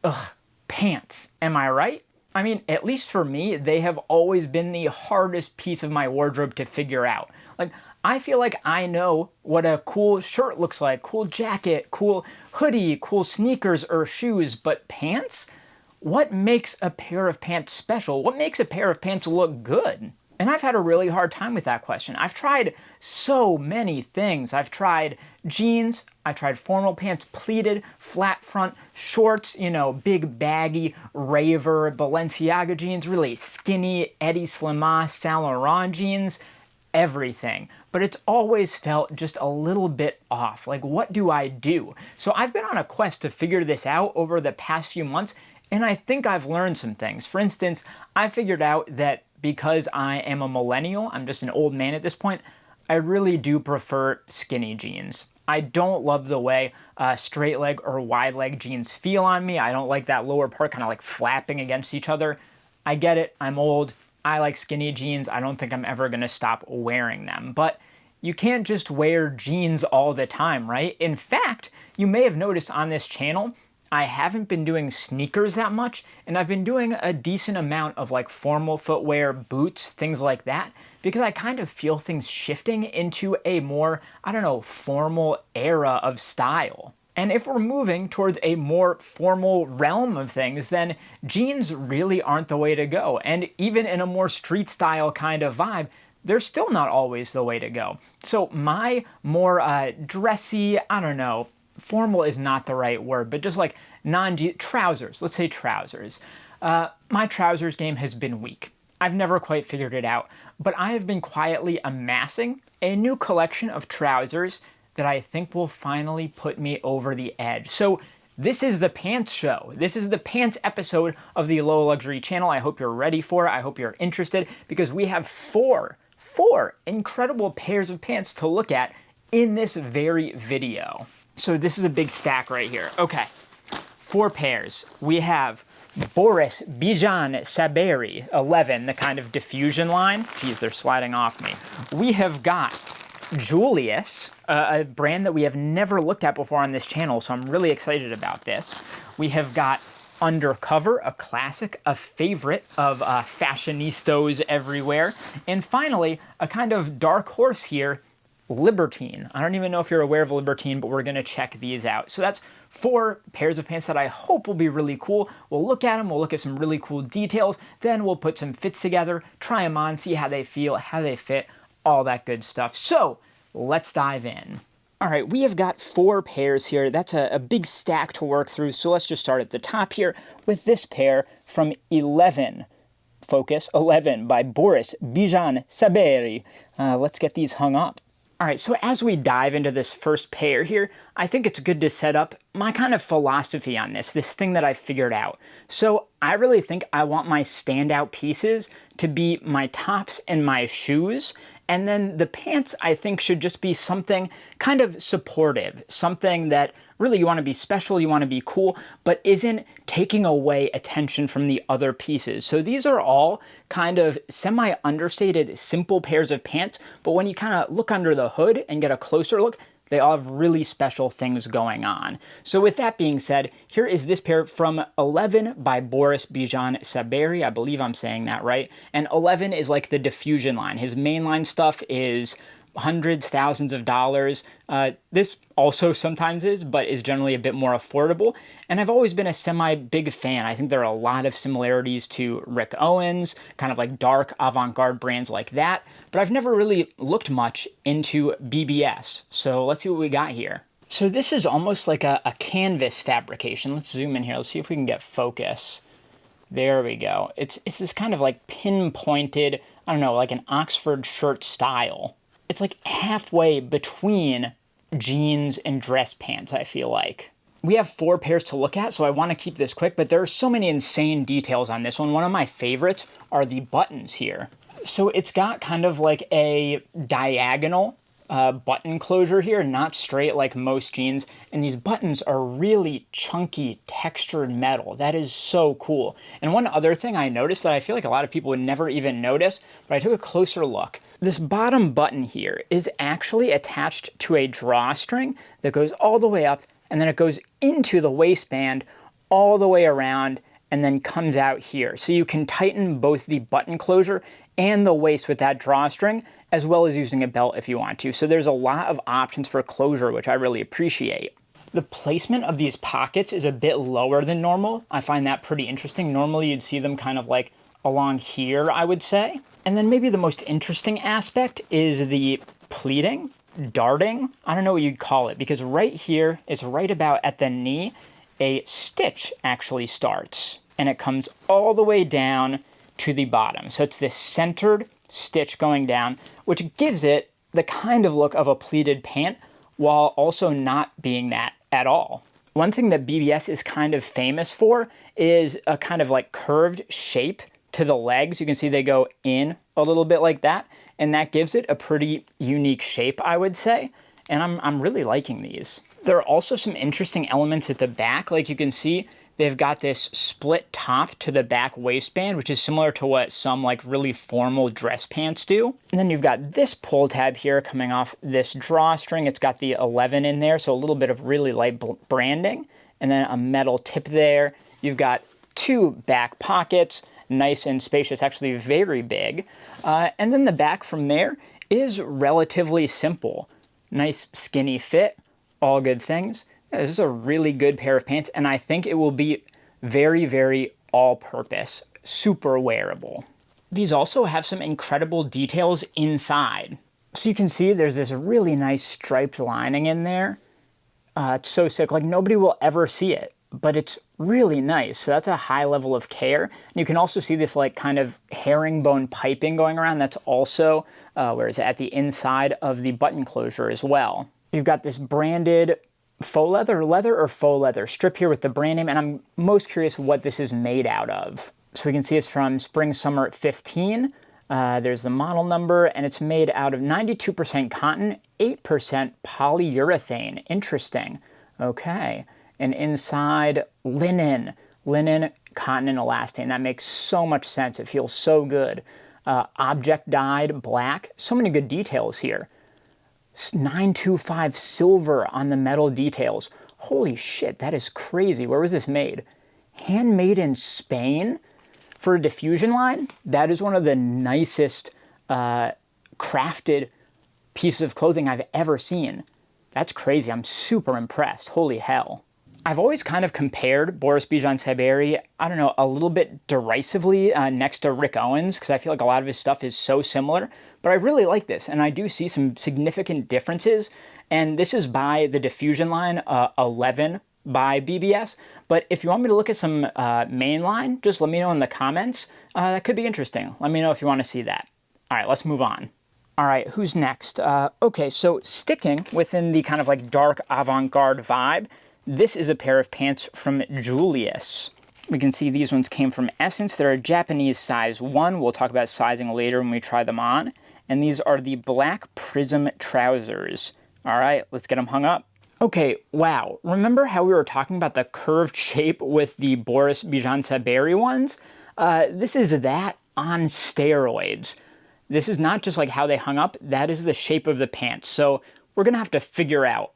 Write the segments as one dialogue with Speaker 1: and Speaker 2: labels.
Speaker 1: Ugh, pants, am I right? I mean, at least for me, they have always been the hardest piece of my wardrobe to figure out. Like, I feel like I know what a cool shirt looks like, cool jacket, cool hoodie, cool sneakers or shoes, but pants? What makes a pair of pants special? What makes a pair of pants look good? And I've had a really hard time with that question. I've tried so many things. I've tried jeans, I tried formal pants, pleated, flat front, shorts, you know, big baggy raver Balenciaga jeans, really skinny Eddie Slimas Saint Laurent jeans, everything. But it's always felt just a little bit off. Like, what do I do? So I've been on a quest to figure this out over the past few months, and I think I've learned some things. For instance, I figured out that because I am a millennial, I'm just an old man at this point, I really do prefer skinny jeans. I don't love the way straight leg or wide leg jeans feel on me. I don't like that lower part kind of like flapping against each other. I get it, I'm old, I like skinny jeans. I don't think I'm ever gonna stop wearing them. But you can't just wear jeans all the time, right? In fact, you may have noticed on this channel, I haven't been doing sneakers that much, and I've been doing a decent amount of like formal footwear, boots, things like that, because I kind of feel things shifting into a more, I don't know, formal era of style. And if we're moving towards a more formal realm of things, then jeans really aren't the way to go. And even in a more street style kind of vibe, they're still not always the way to go. So my more dressy, I don't know, formal is not the right word, but just like trousers, let's say trousers. My trousers game has been weak. I've never quite figured it out, but I have been quietly amassing a new collection of trousers that I think will finally put me over the edge. So this is the pants show. This is the pants episode of the Low Luxury channel. I hope you're ready for it. I hope you're interested because we have four incredible pairs of pants to look at in this very video. So this is a big stack right here. Okay, 4 pairs. We have Boris, Bidjan, Saberi, 11, the kind of diffusion line. Geez, they're sliding off me. We have got Julius, a brand that we have never looked at before on this channel, so I'm really excited about this. We have got Undercover, a classic, a favorite of fashionistas everywhere. And finally, a kind of dark horse here, Libertine. I don't even know if you're aware of Libertine, but we're gonna check these out. So that's 4 pairs of pants that I hope will be really cool. We'll look at them, we'll look at some really cool details, then we'll put some fits together, try them on, see how they feel, how they fit, all that good stuff. So let's dive in. All right, we have got 4 pairs here. That's a big stack to work through. So let's just start at the top here with this pair from 11. Focus, 11 by Boris, Bidjan, Saberi. Let's get these hung up. All right, so as we dive into this first pair here, I think it's good to set up my kind of philosophy on this thing that I figured out. So I really think I want my standout pieces to be my tops and my shoes, and then the pants I think should just be something kind of supportive, something that really you want to be special, you want to be cool, but isn't taking away attention from the other pieces. So these are all kind of semi-understated, simple pairs of pants, but when you kind of look under the hood and get a closer look, they all have really special things going on. So with that being said, here is this pair from 11 by Boris, Bidjan, Saberi. I believe I'm saying that right. And 11 is like the diffusion line. His mainline stuff is hundreds, thousands of dollars. This also sometimes is, but is generally a bit more affordable. And I've always been a semi-big fan. I think there are a lot of similarities to Rick Owens, kind of like dark avant-garde brands like that. But I've never really looked much into BBS. So let's see what we got here. So this is almost like a canvas fabrication. Let's zoom in here. Let's see if we can get focus. There we go. It's this kind of like pinpointed, I don't know, like an Oxford shirt style. It's like halfway between jeans and dress pants, I feel like. We have 4 pairs to look at, so I want to keep this quick, but there are so many insane details on this one. One of my favorites are the buttons here. So it's got kind of like a diagonal button closure here, not straight like most jeans. And these buttons are really chunky, textured metal. That is so cool. And one other thing I noticed that I feel like a lot of people would never even notice, but I took a closer look. This bottom button here is actually attached to a drawstring that goes all the way up, and then it goes into the waistband all the way around and then comes out here. So you can tighten both the button closure and the waist with that drawstring, as well as using a belt if you want to. So there's a lot of options for closure, which I really appreciate. The placement of these pockets is a bit lower than normal. I find that pretty interesting. Normally you'd see them kind of like along here, I would say. And then maybe the most interesting aspect is the pleating, darting. I don't know what you'd call it, because right here, it's right about at the knee, a stitch actually starts. And it comes all the way down to the bottom. So it's this centered stitch going down, which gives it the kind of look of a pleated pant while also not being that at all. One thing that BBS is kind of famous for is a kind of like curved shape to the legs. You can see they go in a little bit like that, and that gives it a pretty unique shape, I would say. And I'm really liking these. There are also some interesting elements at the back. Like you can see, they've got this split top to the back waistband, which is similar to what some like really formal dress pants do. And then you've got this pull tab here coming off this drawstring. It's got the 11 in there, so a little bit of really light branding. And then a metal tip there. You've got two back pockets, nice and spacious, actually very big. And then the back from there is relatively simple. Nice skinny fit, all good things. Yeah, this is a really good pair of pants, and I think it will be very, very all-purpose, super wearable. These also have some incredible details inside. So you can see there's this really nice striped lining in there. It's so sick, like nobody will ever see it, but it's really nice. So that's a high level of care. And you can also see this like kind of herringbone piping going around. That's also, where is it, at the inside of the button closure as well. You've got this branded faux leather or faux leather strip here with the brand name, and I'm most curious what this is made out of. So we can see it's from Spring Summer 15. There's the model number, and it's made out of 92% cotton, 8% polyurethane. Interesting. Okay. And inside, linen, cotton, and elastane. That makes so much sense. It feels so good. Object dyed black. So many good details here. 925 silver on the metal details. Holy shit, that is crazy. Where was this made? Handmade in Spain for a diffusion line? That is one of the nicest crafted pieces of clothing I've ever seen. That's crazy. I'm super impressed. Holy hell. I've always kind of compared Boris Bidjan Saberi, I don't know, a little bit derisively next to Rick Owens, because I feel like a lot of his stuff is so similar. But I really like this, and I do see some significant differences. And this is by the diffusion line 11 by BBS. But if you want me to look at some mainline, just let me know in the comments. That could be interesting. Let me know if you want to see that. All right, let's move on. All right, who's next? Okay, so sticking within the kind of like dark avant-garde vibe, this is a pair of pants from Julius. We can see these ones came from Essence. They're a Japanese size 1. We'll talk about sizing later when we try them on. And these are the black prism trousers. All right, let's get them hung up. Okay, wow. Remember how we were talking about the curved shape with the Boris Bidjan Saberi ones? This is that on steroids. This is not just like how they hung up. That is the shape of the pants. So we're going to have to figure out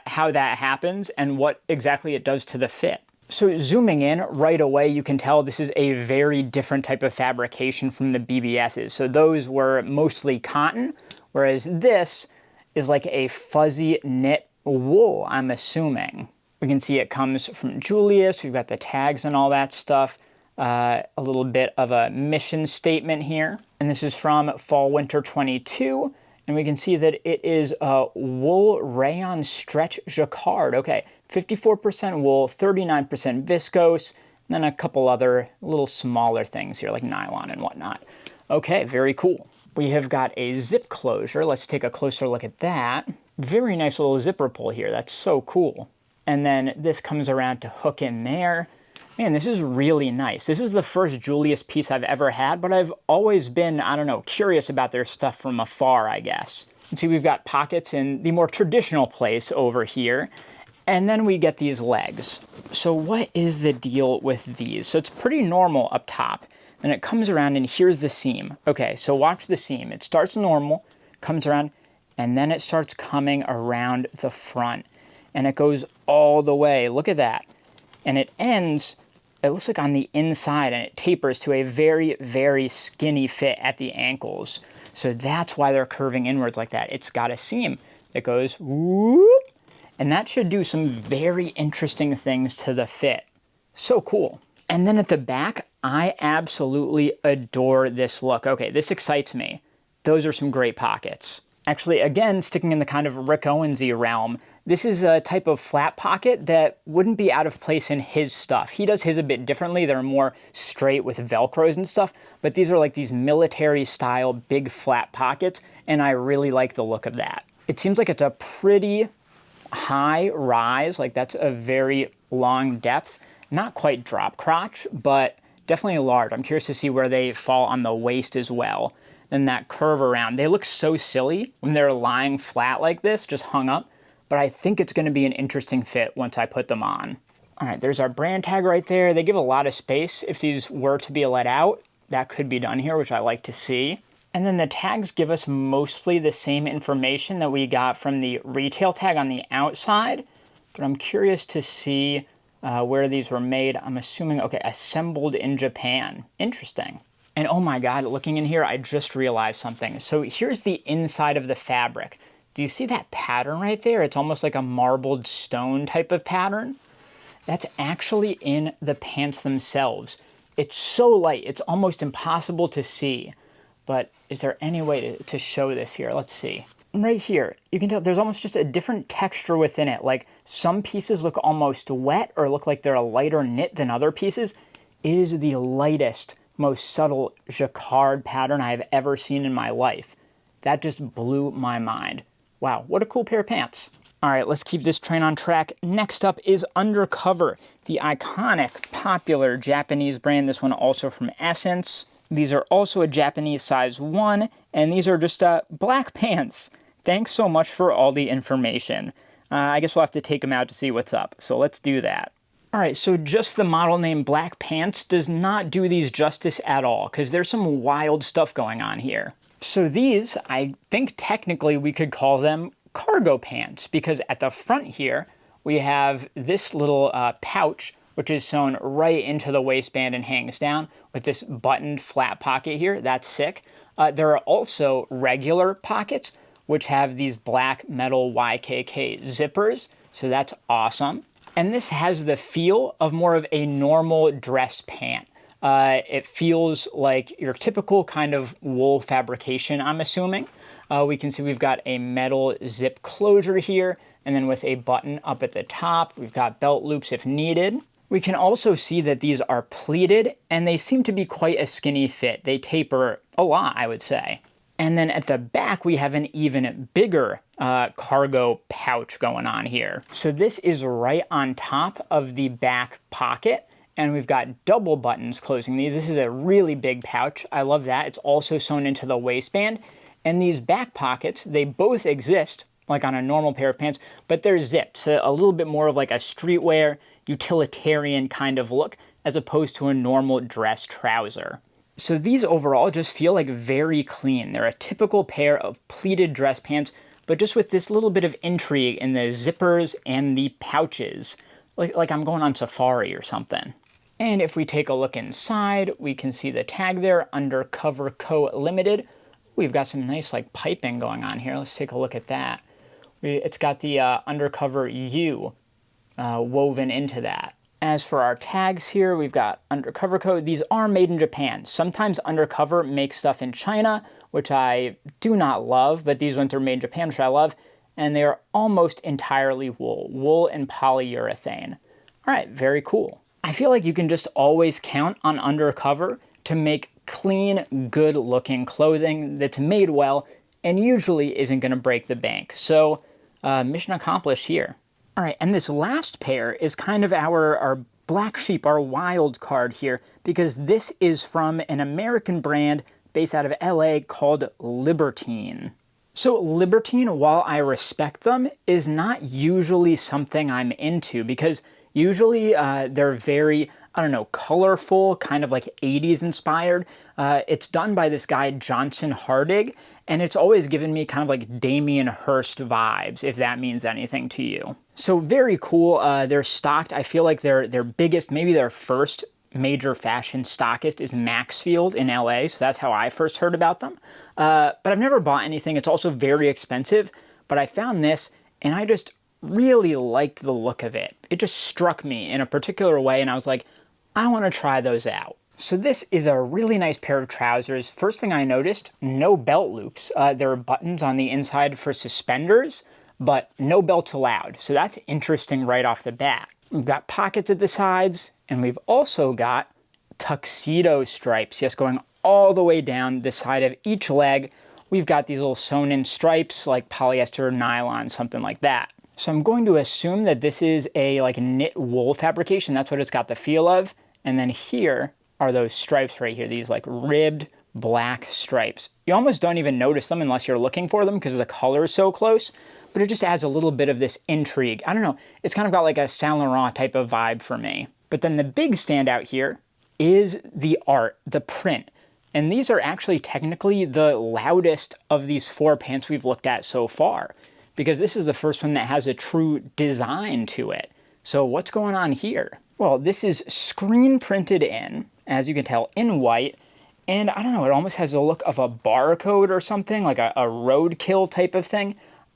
Speaker 1: how that happens and what exactly it does to the fit. So zooming in right away, you can tell this is a very different type of fabrication from the BBS's. So those were mostly cotton, whereas this is like a fuzzy knit wool, I'm assuming. We can see it comes from Julius. We've got the tags and all that stuff. A little bit of a mission statement here. And this is from Fall Winter 22. And we can see that it is a wool rayon stretch jacquard. Okay, 54% wool, 39% viscose, and then a couple other little smaller things here like nylon and whatnot. Okay, very cool. We have got a zip closure. Let's take a closer look at that. Very nice little zipper pull here. That's so cool. And then this comes around to hook in there. Man, this is really nice. This is the first Julius piece I've ever had, but I've always been, I don't know, curious about their stuff from afar, I guess. You can see we've got pockets in the more traditional place over here, and then we get these legs. So what is the deal with these? So it's pretty normal up top, then it comes around and here's the seam. Okay, so watch the seam. It starts normal, comes around, and then it starts coming around the front, and it goes all the way. Look at that. and it ends, it looks like on the inside, and it tapers to a very, very skinny fit at the ankles. So that's why they're curving inwards like that. It's got a seam that goes whoop, and that should do some very interesting things to the fit. So cool. And then at the back, I absolutely adore this look. Okay, this excites me. Those are some great pockets. Actually, again, sticking in the kind of Rick Owens-y realm, this is a type of flat pocket that wouldn't be out of place in his stuff. He does his a bit differently. They're more straight with Velcros and stuff, but these are like these military-style big flat pockets, and I really like the look of that. It seems like it's a pretty high rise, like that's a very long depth. Not quite drop crotch, but definitely large. I'm curious to see where they fall on the waist as well. And that curve around, they look so silly when they're lying flat like this, just hung up, but I think it's going to be an interesting fit once I put them on. All right, there's our brand tag right there. They give a lot of space. If these were to be let out, that could be done here, which I like to see. And then the tags give us mostly the same information that we got from the retail tag on the outside, but I'm curious to see where these were made. I'm assuming, okay, assembled in Japan. Interesting. And oh my God, looking in here, I just realized something. So here's the inside of the fabric. Do you see that pattern right there? It's almost like a marbled stone type of pattern. That's actually in the pants themselves. It's so light, it's almost impossible to see. But is there any way to show this here? Let's see. Right here, you can tell there's almost just a different texture within it. Like some pieces look almost wet or look like they're a lighter knit than other pieces. It is the lightest, most subtle jacquard pattern I've ever seen in my life. That just blew my mind. Wow, what a cool pair of pants. All right, let's keep this train on track. Next up is Undercover, the iconic, popular Japanese brand. This one also from Essence. These are also a Japanese size 1, and these are just black pants. Thanks so much for all the information. I guess we'll have to take them out to see what's up, so let's do that. All right, so just the model name Black Pants does not do these justice at all, because there's some wild stuff going on here. So these, I think technically we could call them cargo pants, because at the front here, we have this little pouch, which is sewn right into the waistband and hangs down with this buttoned flat pocket here. That's sick. There are also regular pockets, which have these black metal YKK zippers, so that's awesome. And this has the feel of more of a normal dress pant. It feels like your typical kind of wool fabrication, I'm assuming. We can see we've got a metal zip closure here, and then with a button up at the top, we've got belt loops if needed. We can also see that these are pleated, and they seem to be quite a skinny fit. They taper a lot, I would say. And then at the back, we have an even bigger cargo pouch going on here. So this is right on top of the back pocket, and we've got double buttons closing these. This is a really big pouch. I love that. It's also sewn into the waistband. And these back pockets, they both exist like on a normal pair of pants, but they're zipped. So a little bit more of like a streetwear, utilitarian kind of look, as opposed to a normal dress trouser. So these overall just feel like very clean. They're a typical pair of pleated dress pants, but just with this little bit of intrigue in the zippers and the pouches, like I'm going on safari or something. And if we take a look inside, we can see the tag there, Undercover Co. Limited. We've got some nice like piping going on here. Let's take a look at that. It's got the Undercover U woven into that. As for our tags here, we've got Undercover Co. These are made in Japan. Sometimes Undercover makes stuff in China, which I do not love, but these ones are made in Japan, which I love, and they are almost entirely wool and polyurethane. All right, very cool. I feel like you can just always count on Undercover to make clean, good-looking clothing that's made well and usually isn't going to break the bank. So, mission accomplished here. All right, and this last pair is kind of our black sheep, our wild card here, because this is from an American brand based out of LA called Libertine. So Libertine, while I respect them, is not usually something I'm into, because usually they're very, I don't know, colorful, kind of like 80s inspired. It's done by this guy, Johnson Hardig, and it's always given me kind of like Damien Hirst vibes, if that means anything to you. So very cool. They're stocked. I feel like their biggest, maybe their first major fashion stockist is Maxfield in LA. So that's how I first heard about them. But I've never bought anything. It's also very expensive. But I found this and I just really liked the look of it. It just struck me in a particular way. And I was like, I want to try those out. So this is a really nice pair of trousers. First thing I noticed, no belt loops. There are buttons on the inside for suspenders, but no belts allowed. So that's interesting right off the bat. We've got pockets at the sides, and we've also got tuxedo stripes. Yes, going all the way down the side of each leg. We've got these little sewn-in stripes like polyester, nylon, something like that. So I'm going to assume that this is a like knit wool fabrication. That's what it's got the feel of. And then here are those stripes right here, these like ribbed black stripes. You almost don't even notice them unless you're looking for them because the color is so close, but it just adds a little bit of this intrigue. I don't know, it's kind of got like a Saint Laurent type of vibe for me. But then the big standout here is the art, the print. And these are actually technically the loudest of these 4 pants we've looked at so far, because this is the first one that has a true design to it. So what's going on here? Well, this is screen printed in, as you can tell, in white. And I don't know, it almost has a look of a barcode or something, like a roadkill type of thing.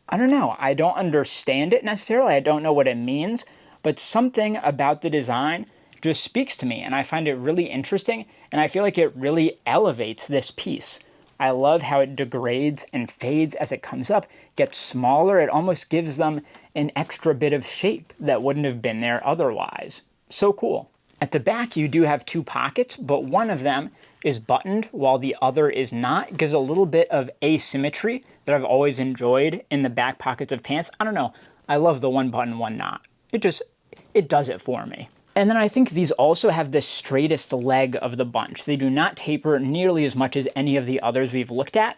Speaker 1: I don't know, I don't understand it necessarily, I don't know what it means, but something about the design just speaks to me, and I find it really interesting, and I feel like it really elevates this piece. I love how it degrades and fades as it comes up, gets smaller, it almost gives them an extra bit of shape that wouldn't have been there otherwise. So cool. At the back you do have 2 pockets, but one of them is buttoned while the other is not. It gives a little bit of asymmetry that I've always enjoyed in the back pockets of pants. I don't know, I love the one button, one not. It does it for me. And then I think these also have the straightest leg of the bunch. They do not taper nearly as much as any of the others we've looked at,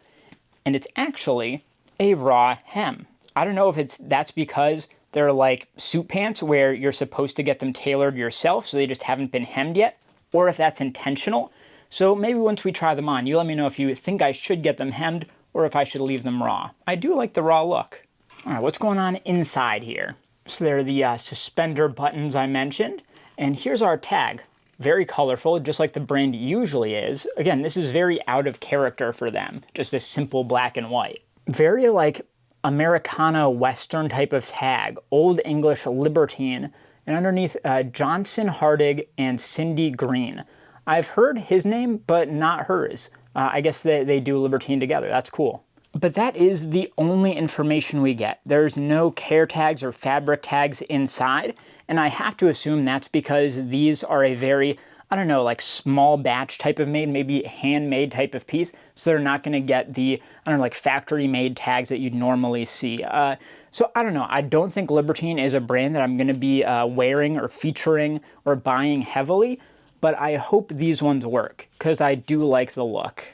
Speaker 1: and it's actually a raw hem. I don't know if that's because they're like suit pants where you're supposed to get them tailored yourself, so they just haven't been hemmed yet, or if that's intentional. So maybe once we try them on, you let me know if you think I should get them hemmed or if I should leave them raw. I do like the raw look. All right, what's going on inside here? So there are the suspender buttons I mentioned, and here's our tag. Very colorful, just like the brand usually is. Again, this is very out of character for them, just a simple black and white. Very like Americana Western type of tag, Old English Libertine, and underneath Johnson Hardig and Cindy Green. I've heard his name, but not hers. I guess they do Libertine together. That's cool. But that is the only information we get. There's no care tags or fabric tags inside, and I have to assume that's because these are a very, I don't know, like small batch type of made, maybe handmade type of piece, so they're not going to get the, I don't know, like factory made tags that you'd normally see. So I don't know, I don't think Libertine is a brand that I'm going to be wearing or featuring or buying heavily, but I hope these ones work, because I do like the look.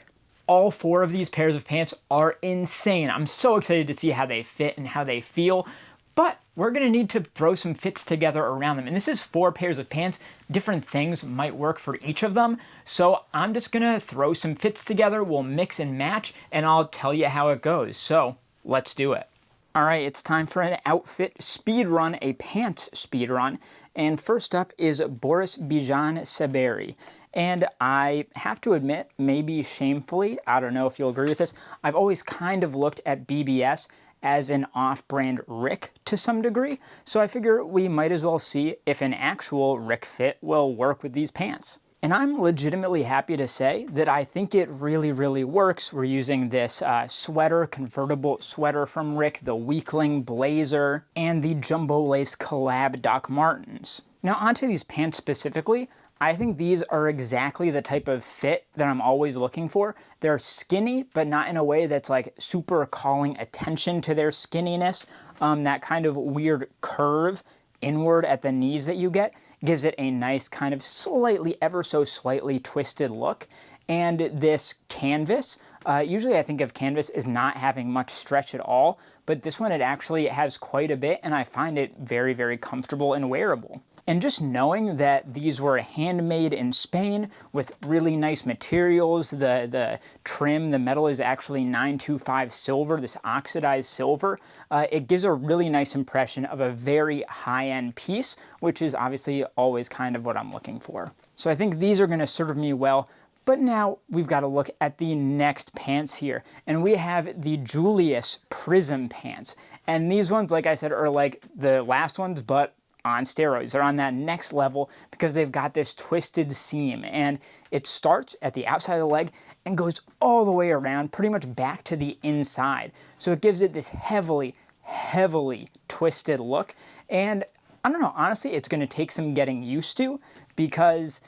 Speaker 1: All 4 of these pairs of pants are insane. I'm so excited to see how they fit and how they feel, but we're gonna need to throw some fits together around them. And this is 4 pairs of pants. Different things might work for each of them. So I'm just gonna throw some fits together, we'll mix and match, and I'll tell you how it goes. So let's do it. All right, it's time for an outfit speed run, a pants speed run. And first up is Boris Bidjan Saberi. And I have to admit, maybe shamefully, I don't know if you'll agree with this, I've always kind of looked at BBS as an off-brand Rick to some degree. So I figure we might as well see if an actual Rick fit will work with these pants. And I'm legitimately happy to say that I think it really, really works. We're using this sweater, convertible sweater from Rick, the Weakling blazer, and the Jumbo Lace collab Doc Martens. Now onto these pants specifically, I think these are exactly the type of fit that I'm always looking for. They're skinny, but not in a way that's like super calling attention to their skinniness. That kind of weird curve inward at the knees that you get gives it a nice kind of slightly, ever so slightly twisted look. And this canvas, usually I think of canvas as not having much stretch at all, but this one it actually has quite a bit, and I find it very, very comfortable and wearable. And just knowing that these were handmade in Spain with really nice materials, the trim, the metal is actually 925 silver, this oxidized silver, it gives a really nice impression of a very high-end piece, which is obviously always kind of what I'm looking for. So I think these are going to serve me well. But now we've got to look at the next pants here, and we have the Julius Prism pants. And these ones, like I said, are like the last ones, but on steroids. They're on that next level because they've got this twisted seam, and it starts at the outside of the leg and goes all the way around, pretty much back to the inside. So it gives it this heavily twisted look. And I don't know, honestly, it's going to take some getting used to, because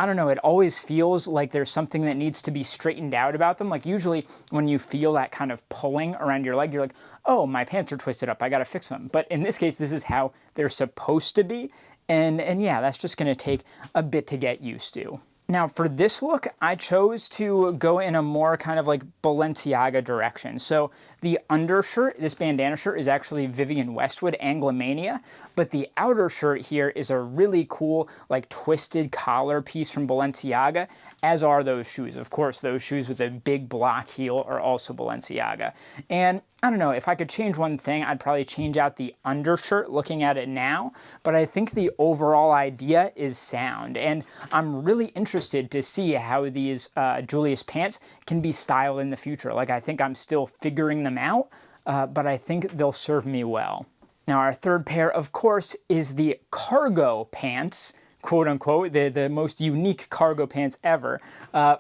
Speaker 1: I don't know, it always feels like there's something that needs to be straightened out about them. Like usually when you feel that kind of pulling around your leg, you're like, oh, my pants are twisted up, I gotta fix them. But in this case, this is how they're supposed to be. And yeah, that's just gonna take a bit to get used to. Now for this look, I chose to go in a more kind of like Balenciaga direction. So the undershirt, this bandana shirt, is actually Vivienne Westwood Anglomania, but the outer shirt here is a really cool like twisted collar piece from Balenciaga, as are those shoes. Of course, those shoes with a big block heel are also Balenciaga. And I don't know, if I could change one thing, I'd probably change out the undershirt looking at it now, but I think the overall idea is sound, and I'm really interested to see how these Julius pants can be styled in the future. Like, I think I'm still figuring them out, but I think they'll serve me well. Now, our third pair, of course, is the cargo pants, quote unquote, the most unique cargo pants ever,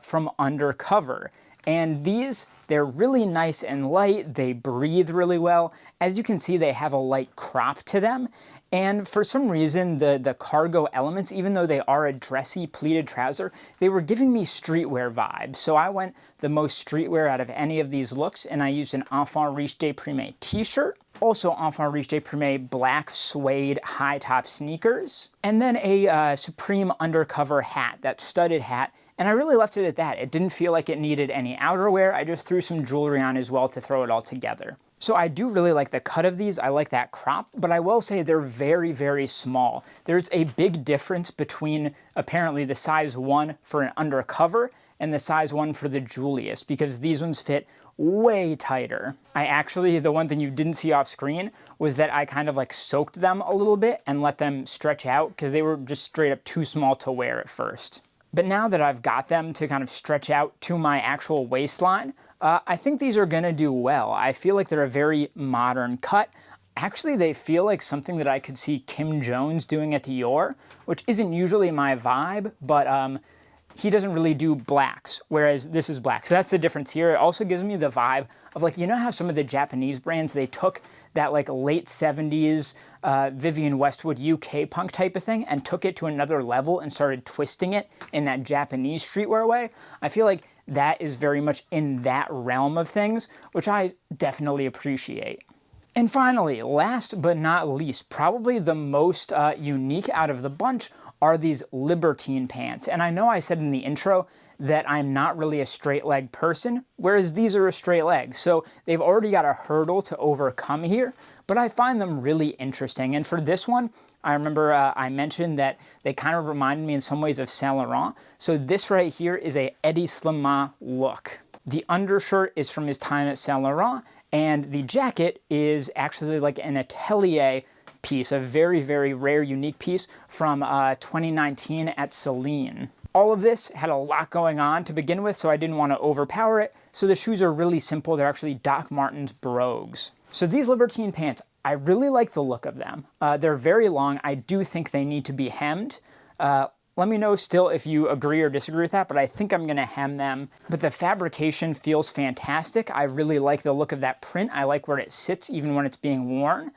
Speaker 1: from Undercover. And these, they're really nice and light, they breathe really well. As you can see, they have a light crop to them. And for some reason, the cargo elements, even though they are a dressy pleated trouser, they were giving me streetwear vibes. So I went the most streetwear out of any of these looks, and I used an Enfant Riche Déprimé t-shirt, also Enfant Riche Déprimé black suede high top sneakers, and then a Supreme Undercover hat, that studded hat. And I really left it at that. It didn't feel like it needed any outerwear. I just threw some jewelry on as well to throw it all together. So I do really like the cut of these. I like that crop, but I will say they're very small. There's a big difference between apparently the size 1 for an Undercover and the size 1 for the Julius, because these ones fit way tighter. The one thing you didn't see off screen was that I kind of like soaked them a little bit and let them stretch out because they were just straight up too small to wear at first. But now that I've got them to kind of stretch out to my actual waistline, I think these are gonna do well. I feel like they're a very modern cut. Actually, they feel like something that I could see Kim Jones doing at Dior, which isn't usually my vibe, but he doesn't really do blacks, whereas this is black. So that's the difference here. It also gives me the vibe of, like, you know how some of the Japanese brands, they took that like late 70s Vivienne Westwood UK punk type of thing and took it to another level and started twisting it in that Japanese streetwear way? I feel like that is very much in that realm of things, which I definitely appreciate. And finally, last but not least, probably the most unique out of the bunch are these Libertine pants. And I know I said in the intro that I'm not really a straight leg person, whereas these are a straight leg. So they've already got a hurdle to overcome here, but I find them really interesting. And for this one, I remember I mentioned that they kind of reminded me in some ways of Saint Laurent. So this right here is a Eddie Slimane look. The undershirt is from his time at Saint Laurent, and the jacket is actually like an Atelier piece, a very rare, unique piece from 2019 at Celine. All of this had a lot going on to begin with, so I didn't want to overpower it. So the shoes are really simple. They're actually Doc Martens brogues. So these Libertine pants, I really like the look of them. They're very long. I do think they need to be hemmed. Let me know still if you agree or disagree with that, but I think I'm gonna hem them. But the fabrication feels fantastic. I really like the look of that print. I like where it sits even when it's being worn.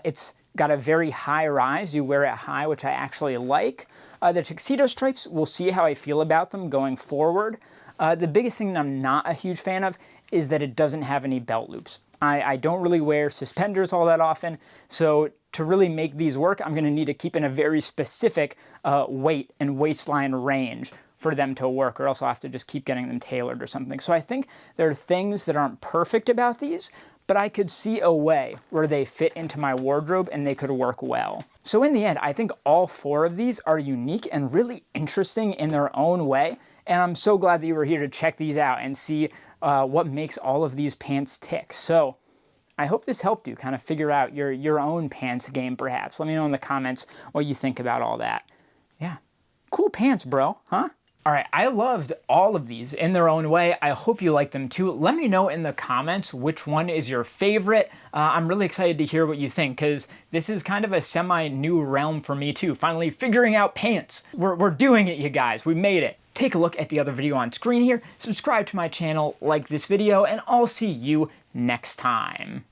Speaker 1: It's got a very high rise. You wear it high, which I actually like. The tuxedo stripes, we'll see how I feel about them going forward. The biggest thing that I'm not a huge fan of is that it doesn't have any belt loops. I don't really wear suspenders all that often, so to really make these work, I'm gonna need to keep in a very specific weight and waistline range for them to work, or else I'll have to just keep getting them tailored or something. So I think there are things that aren't perfect about these, but I could see a way where they fit into my wardrobe and they could work well. So in the end, I think all 4 of these are unique and really interesting in their own way. And I'm so glad that you were here to check these out and see what makes all of these pants tick. So I hope this helped you kind of figure out your own pants game, perhaps. Let me know in the comments what you think about all that. Yeah, cool pants, bro, huh? All right, I loved all of these in their own way. I hope you like them too. Let me know in the comments which one is your favorite. I'm really excited to hear what you think, because this is kind of a semi-new realm for me too. Finally figuring out pants. We're doing it, you guys. We made it. Take a look at the other video on screen here, subscribe to my channel, like this video, and I'll see you next time.